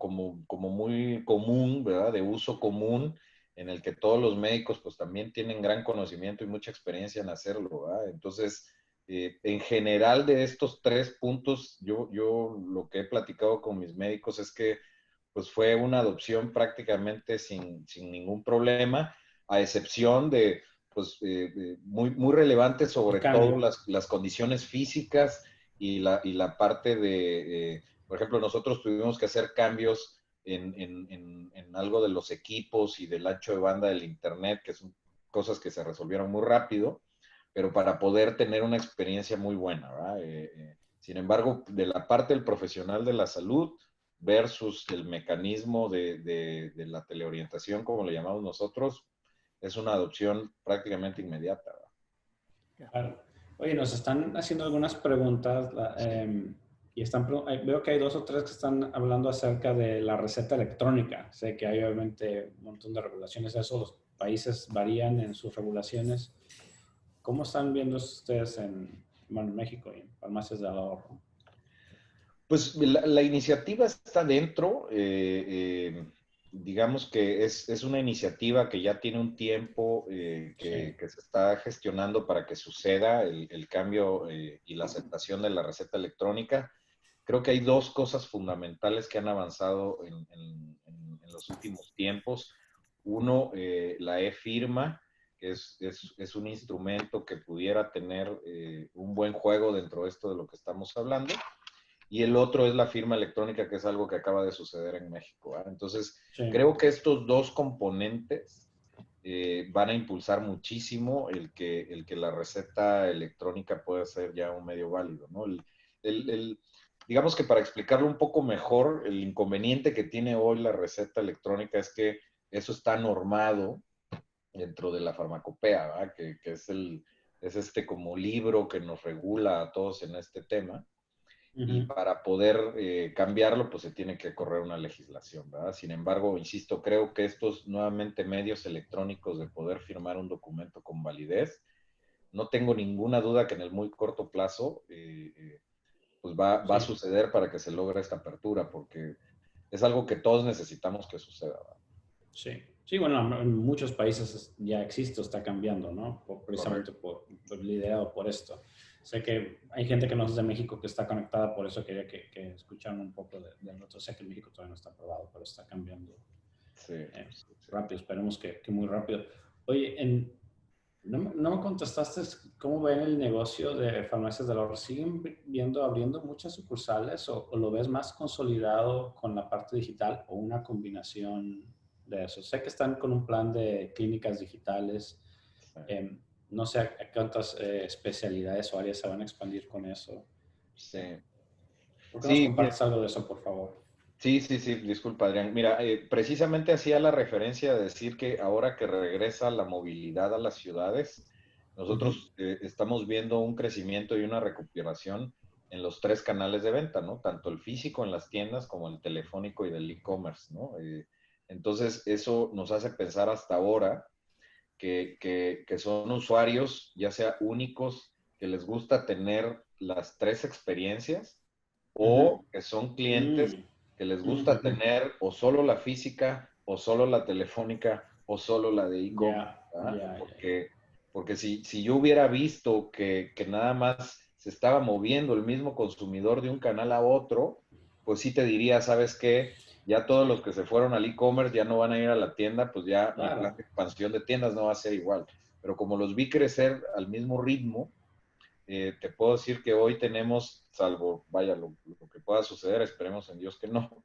muy común, ¿verdad? De uso común, en el que todos los médicos pues también tienen gran conocimiento y mucha experiencia en hacerlo, ¿verdad? Entonces, en general de estos tres puntos, yo lo que he platicado con mis médicos es que pues fue una adopción prácticamente sin ningún problema, a excepción de pues muy relevante sobre todo las condiciones físicas y la parte de, por ejemplo, nosotros tuvimos que hacer cambios en algo de los equipos y del ancho de banda del internet, que son cosas que se resolvieron muy rápido, pero para poder tener una experiencia muy buena, ¿verdad? Sin embargo, de la parte del profesional de la salud versus el mecanismo de la teleorientación, como le llamamos nosotros, es una adopción prácticamente inmediata, ¿verdad? Claro. Oye, nos están haciendo algunas preguntas y veo que hay 2 o 3 que están hablando acerca de la receta electrónica. Sé que hay obviamente un montón de regulaciones de eso, los países varían en sus regulaciones. ¿Cómo están viendo ustedes en México y en farmacias del ahorro? Pues la iniciativa está dentro, digamos que es una iniciativa que ya tiene un tiempo que se está gestionando para que suceda el cambio y la aceptación de la receta electrónica. Creo que hay dos cosas fundamentales que han avanzado en los últimos tiempos. Uno, la e-firma, que es un instrumento que pudiera tener un buen juego dentro de esto de lo que estamos hablando. Y el otro es la firma electrónica, que es algo que acaba de suceder en México, ¿verdad? Entonces, creo que estos dos componentes van a impulsar muchísimo el que la receta electrónica pueda ser ya un medio válido, ¿no? Digamos que para explicarlo un poco mejor, el inconveniente que tiene hoy la receta electrónica es que eso está normado dentro de la farmacopea, ¿verdad? Que es este como libro que nos regula a todos en este tema. Y para poder cambiarlo, pues se tiene que correr una legislación, ¿verdad? Sin embargo, insisto, creo que estos nuevamente medios electrónicos de poder firmar un documento con validez, no tengo ninguna duda que en el muy corto plazo, pues va a suceder para que se logre esta apertura, porque es algo que todos necesitamos que suceda, ¿verdad? Sí, bueno, en muchos países ya existe o está cambiando, ¿no? Precisamente por liderado por esto. Sé que hay gente que no es de México que está conectada, por eso quería que escucharan un poco del otro. Sé que en México todavía no está aprobado, pero está cambiando rápido. Esperemos que muy rápido. Oye, no me contestaste cómo ven el negocio de farmacias del ahorro. ¿Siguen abriendo muchas sucursales o lo ves más consolidado con la parte digital o una combinación de eso? Sé que están con un plan de clínicas digitales. No sé a cuántas especialidades o áreas se van a expandir con eso. Sí. ¿Por qué nos compartes algo de eso, por favor? Sí, disculpa, Adrián. Mira, precisamente hacía la referencia de decir que ahora que regresa la movilidad a las ciudades, Nosotros estamos viendo un crecimiento y una recuperación en los 3 canales de venta, ¿no? Tanto el físico en las tiendas como el telefónico y del e-commerce, ¿no? Entonces, eso nos hace pensar hasta ahora que son usuarios, ya sea únicos, que les gusta tener las 3 experiencias, o que son clientes que les gusta tener o solo la física, o solo la telefónica, o solo la de e-commerce. Porque si yo hubiera visto que nada más se estaba moviendo el mismo consumidor de un canal a otro, pues sí te diría, ¿sabes qué? Ya todos los que se fueron al e-commerce ya no van a ir a la tienda, pues ya mi plan de expansión de tiendas no va a ser igual. Pero como los vi crecer al mismo ritmo, te puedo decir que hoy tenemos, salvo, vaya, lo que pueda suceder, esperemos en Dios que no,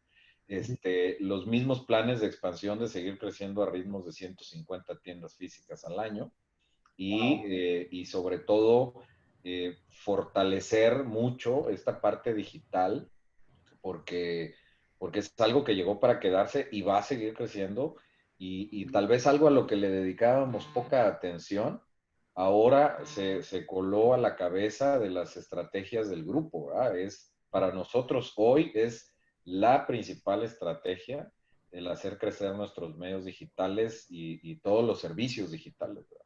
los mismos planes de expansión de seguir creciendo a ritmos de 150 tiendas físicas al año y sobre todo fortalecer mucho esta parte digital porque, porque es algo que llegó para quedarse y va a seguir creciendo y tal vez algo a lo que le dedicábamos poca atención, ahora se coló a la cabeza de las estrategias del grupo, ¿verdad? Para nosotros hoy es la principal estrategia el hacer crecer nuestros medios digitales y todos los servicios digitales, ¿verdad?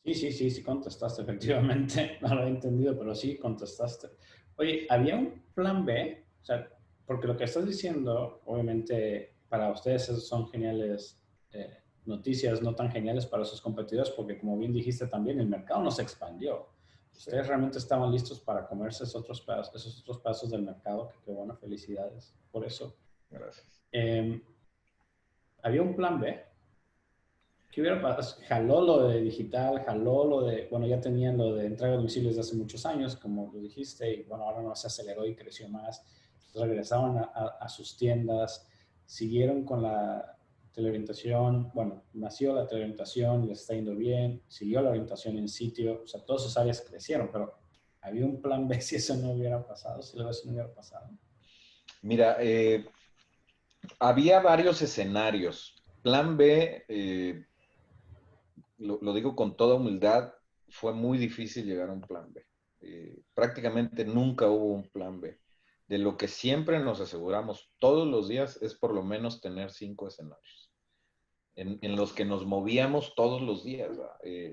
Sí contestaste, efectivamente. No lo había entendido, pero sí contestaste. Oye, ¿había un plan B? O sea, porque lo que estás diciendo, obviamente, para ustedes son geniales noticias, no tan geniales para sus competidores, porque como bien dijiste también, el mercado no se expandió. Ustedes realmente estaban listos para comerse esos otros pedazos del mercado, que qué bueno, felicidades por eso. Gracias. ¿Había un plan B? ¿Qué hubiera pasado? Jaló lo de digital, jaló lo de, bueno, ya tenían lo de entrega de domicilios desde hace muchos años, como lo dijiste, y bueno, ahora no se aceleró y creció más. Regresaron a sus tiendas, siguieron con la teleorientación, bueno, nació la teleorientación, les está yendo bien, siguió la orientación en sitio, o sea, todas sus áreas crecieron, pero había un plan B si eso no hubiera pasado, si eso no hubiera pasado. Mira, había varios escenarios. Plan B, lo digo con toda humildad, fue muy difícil llegar a un plan B. Prácticamente nunca hubo un plan B. De lo que siempre nos aseguramos todos los días es por lo menos tener 5 escenarios en los que nos movíamos todos los días.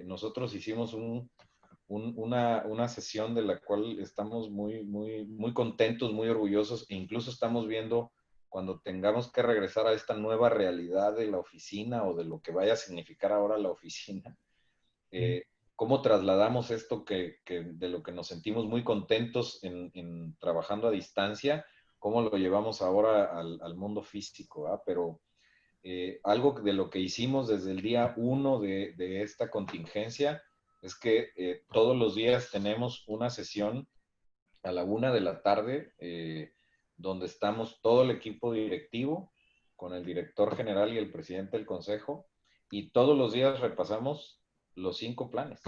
Nosotros hicimos una sesión de la cual estamos muy contentos, muy orgullosos e incluso estamos viendo cuando tengamos que regresar a esta nueva realidad de la oficina o de lo que vaya a significar ahora la oficina, cómo trasladamos esto de lo que nos sentimos muy contentos en trabajando a distancia, cómo lo llevamos ahora al mundo físico, ¿verdad? Pero algo de lo que hicimos desde el día 1 de esta contingencia es que todos los días tenemos una sesión a la 1 de la tarde donde estamos todo el equipo directivo con el director general y el presidente del consejo y todos los días repasamos los 5 planes.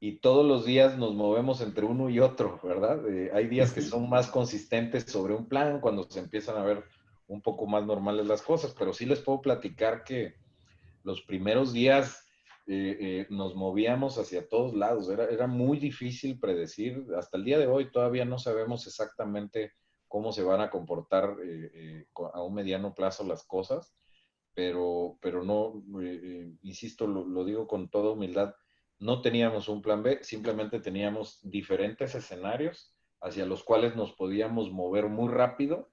Y todos los días nos movemos entre uno y otro, ¿verdad? Hay días que son más consistentes sobre un plan cuando se empiezan a ver un poco más normales las cosas, pero sí les puedo platicar que los primeros días nos movíamos hacia todos lados, era muy difícil predecir, hasta el día de hoy todavía no sabemos exactamente cómo se van a comportar a un mediano plazo las cosas, pero no, insisto, lo digo con toda humildad, no teníamos un plan B, simplemente teníamos diferentes escenarios hacia los cuales nos podíamos mover muy rápido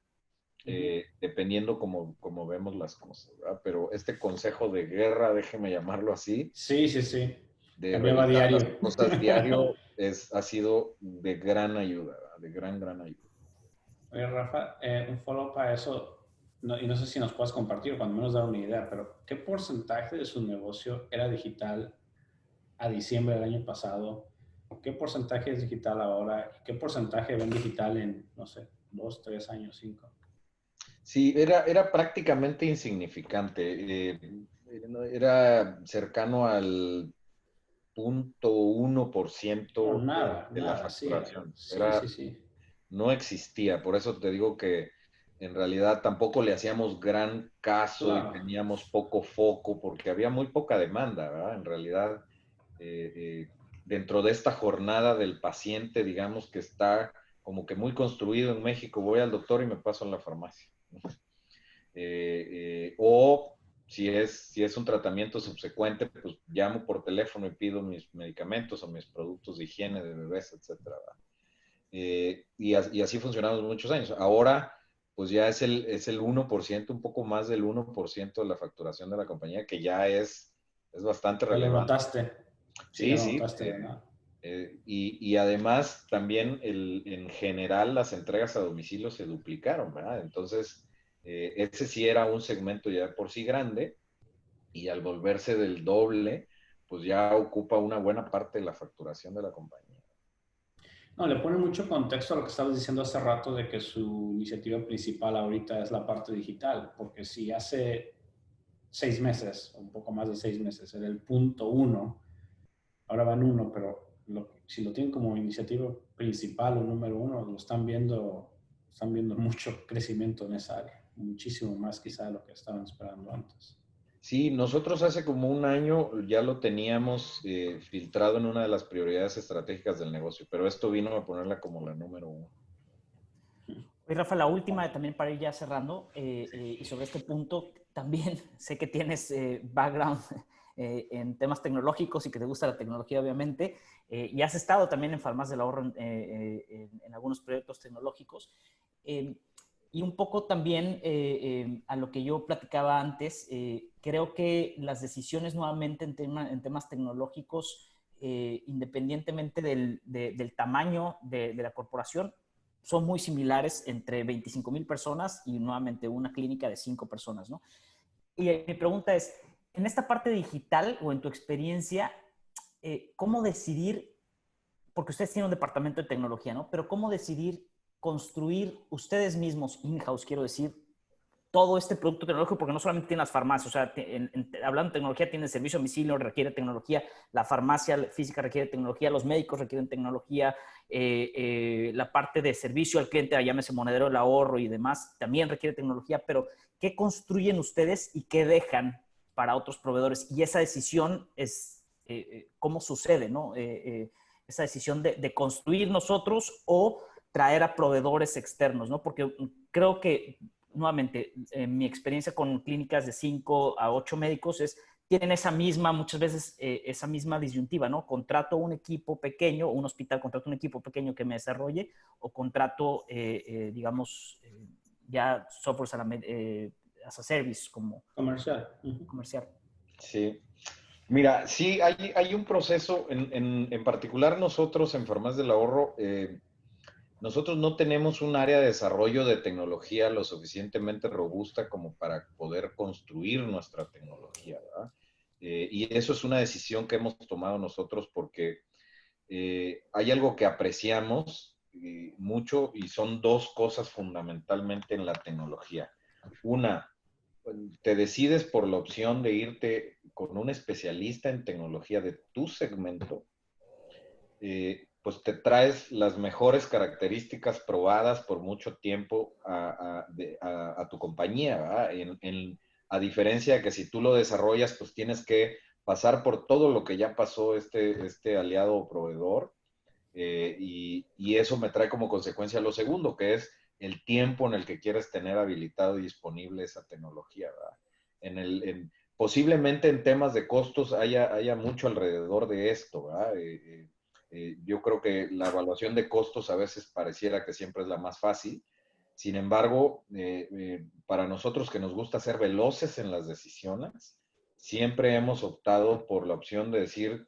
dependiendo cómo vemos las cosas, ¿verdad? Pero este consejo de guerra, déjeme llamarlo así, Sí. de Cambiaba revisar las diario. cosas diario, ha sido de gran ayuda, ¿verdad? De gran ayuda. Oye, Rafa, un follow para eso, y no sé si nos puedes compartir, o cuando menos dar una idea, pero ¿qué porcentaje de su negocio era digital a diciembre del año pasado? ¿Qué porcentaje es digital ahora? ¿Qué porcentaje ven digital en, no sé, 2, 3 años, 5? Sí, era prácticamente insignificante. Era cercano al 0.1% No, nada, de la sí. facturación. Sí. No existía. Por eso te digo que En realidad tampoco le hacíamos gran caso y teníamos poco foco porque había muy poca demanda, ¿verdad? En realidad, dentro de esta jornada del paciente, digamos que está como que muy construido en México, voy al doctor y me paso a la farmacia. O si es un tratamiento subsecuente, pues llamo por teléfono y pido mis medicamentos o mis productos de higiene de bebés, etcétera. Y así funcionamos muchos años. Ahora, pues ya es el 1%, un poco más del 1% de la facturación de la compañía, que ya es bastante relevante. Lo notaste. Sí, lo sí. notaste, ¿verdad? Y además también en general las entregas a domicilio se duplicaron, ¿verdad? Entonces, ese sí era un segmento ya por sí grande y al volverse del doble, pues ya ocupa una buena parte de la facturación de la compañía. No, le pone mucho contexto a lo que estabas diciendo hace rato de que su iniciativa principal ahorita es la parte digital, porque si hace 6 meses, un poco más de 6 meses, era el punto 1, ahora van 1, pero si lo tienen como iniciativa principal o número 1, están viendo mucho crecimiento en esa área, muchísimo más quizá de lo que estaban esperando antes. Sí, nosotros hace como un año ya lo teníamos filtrado en una de las prioridades estratégicas del negocio, pero esto vino a ponerla como la número 1. Oye, Rafa, la última también para ir ya cerrando, y sobre este punto, también sé que tienes background en temas tecnológicos y que te gusta la tecnología, obviamente, y has estado también en Farmacias del Ahorro en algunos proyectos tecnológicos. Y un poco también a lo que yo platicaba antes, creo que las decisiones nuevamente en temas tecnológicos, independientemente del tamaño de la corporación, son muy similares entre 25,000 personas y nuevamente una clínica de 5 personas, ¿no? Y mi pregunta es, en esta parte digital o en tu experiencia, ¿cómo decidir, porque ustedes tienen un departamento de tecnología, ¿no? Pero ¿cómo decidir construir ustedes mismos, in-house, quiero decir, todo este producto tecnológico? Porque no solamente tiene las farmacias, o sea, hablando de tecnología, tiene el servicio a domicilio, requiere tecnología, la farmacia física requiere tecnología, los médicos requieren tecnología, la parte de servicio al cliente, llámese monedero del ahorro y demás, también requiere tecnología, pero ¿qué construyen ustedes y qué dejan para otros proveedores? Y esa decisión es, ¿cómo sucede, no? Esa decisión de construir nosotros o traer a proveedores externos, ¿no? Porque creo que, nuevamente, en mi experiencia con clínicas de 5 a 8 médicos tienen esa misma, muchas veces, esa misma disyuntiva, ¿no? Contrato un equipo pequeño, un hospital contrato un equipo pequeño que me desarrolle, o contrato, digamos, ya software as a service, como comercial. Comercial. Sí. Mira, sí, hay un proceso, en particular nosotros en Farmacias del Ahorro, nosotros no tenemos un área de desarrollo de tecnología lo suficientemente robusta como para poder construir nuestra tecnología, ¿verdad? Y eso es una decisión que hemos tomado nosotros porque hay algo que apreciamos mucho y son dos cosas fundamentalmente en la tecnología. Una, te decides por la opción de irte con un especialista en tecnología de tu segmento, pues te traes las mejores características probadas por mucho tiempo a tu compañía, a diferencia de que si tú lo desarrollas, pues tienes que pasar por todo lo que ya pasó este aliado o proveedor, y eso me trae como consecuencia lo segundo, que es el tiempo en el que quieres tener habilitado y disponible esa tecnología, ¿verdad? Posiblemente en temas de costos haya mucho alrededor de esto, ¿verdad? Yo creo que la evaluación de costos a veces pareciera que siempre es la más fácil. Sin embargo, para nosotros que nos gusta ser veloces en las decisiones, siempre hemos optado por la opción de decir,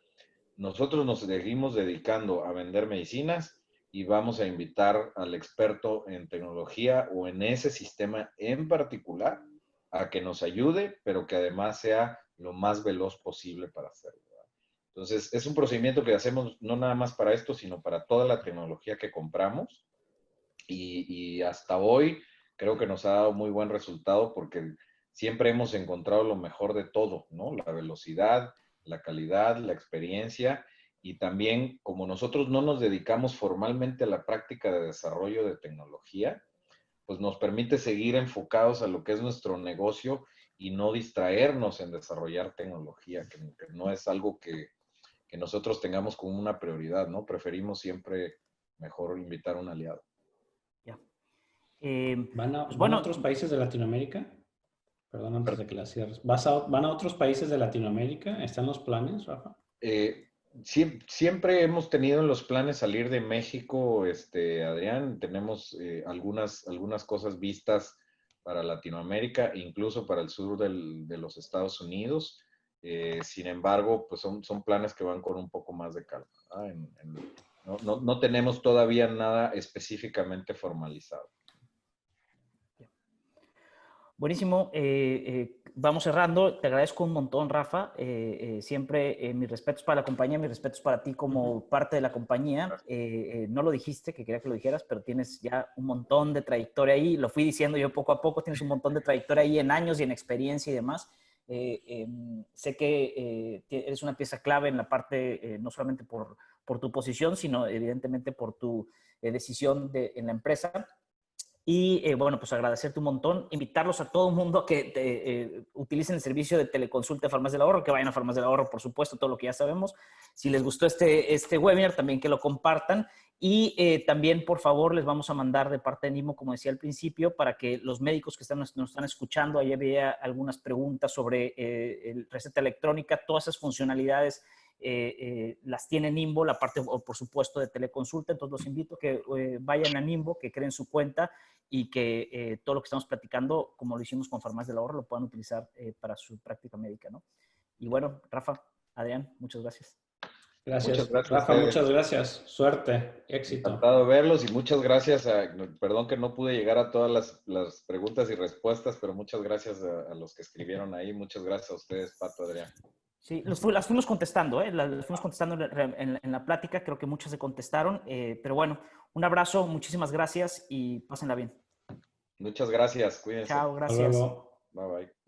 nosotros nos seguimos dedicando a vender medicinas y vamos a invitar al experto en tecnología o en ese sistema en particular a que nos ayude, pero que además sea lo más veloz posible para hacerlo. Entonces, es un procedimiento que hacemos no nada más para esto, sino para toda la tecnología que compramos. Y hasta hoy creo que nos ha dado muy buen resultado porque siempre hemos encontrado lo mejor de todo, ¿no? La velocidad, la calidad, la experiencia y también como nosotros no nos dedicamos formalmente a la práctica de desarrollo de tecnología, pues nos permite seguir enfocados a lo que es nuestro negocio y no distraernos en desarrollar tecnología, que no es algo que nosotros tengamos como una prioridad, ¿no? Preferimos siempre mejor invitar a un aliado. Ya. ¿Van a bueno, otros países de Latinoamérica? Perdón, antes de que la cierres. ¿Van a otros países de Latinoamérica? ¿Están los planes, Rafa? Siempre hemos tenido en los planes salir de México, Adrián. Tenemos algunas cosas vistas para Latinoamérica, incluso para el sur de los Estados Unidos. Sin embargo, pues son planes que van con un poco más de calma, ¿no? No tenemos todavía nada específicamente formalizado. Buenísimo. Vamos cerrando. Te agradezco un montón, Rafa. Siempre mis respetos para la compañía, mis respetos para ti como parte de la compañía. No lo dijiste, que quería que lo dijeras, pero tienes ya un montón de trayectoria ahí. Lo fui diciendo yo poco a poco. Tienes un montón de trayectoria ahí en años y en experiencia y demás. Sé que eres una pieza clave en la parte, no solamente por tu posición, sino evidentemente por tu decisión en la empresa. Y bueno, pues agradecerte un montón, invitarlos a todo el mundo a que utilicen el servicio de teleconsulta de Farmacias del Ahorro, que vayan a Farmacias del Ahorro, por supuesto, todo lo que ya sabemos. Si les gustó este webinar, también que lo compartan. Y también, por favor, les vamos a mandar de parte de Nimo, como decía al principio, para que los médicos que nos están escuchando, ahí había algunas preguntas sobre receta electrónica, todas esas funcionalidades las tiene Nimbo, la parte, por supuesto, de teleconsulta. Entonces los invito a que vayan a Nimbo, que creen su cuenta y que todo lo que estamos platicando, como lo hicimos con Farmacias del Ahorro, lo puedan utilizar para su práctica médica, ¿no? Y bueno, Rafa, Adrián, muchas gracias. Gracias. Muchas gracias Rafa, muchas gracias. Suerte, éxito. Encantado de verlos y muchas gracias. Perdón que no pude llegar a todas las preguntas y respuestas, pero muchas gracias a los que escribieron ahí. Muchas gracias a ustedes, Pato, Adrián. Sí, las fuimos contestando, las fuimos contestando en la plática, creo que muchas se contestaron, pero bueno, un abrazo, muchísimas gracias y pásenla bien. Muchas gracias, cuídense. Chao, Hasta gracias. luego. Bye, bye.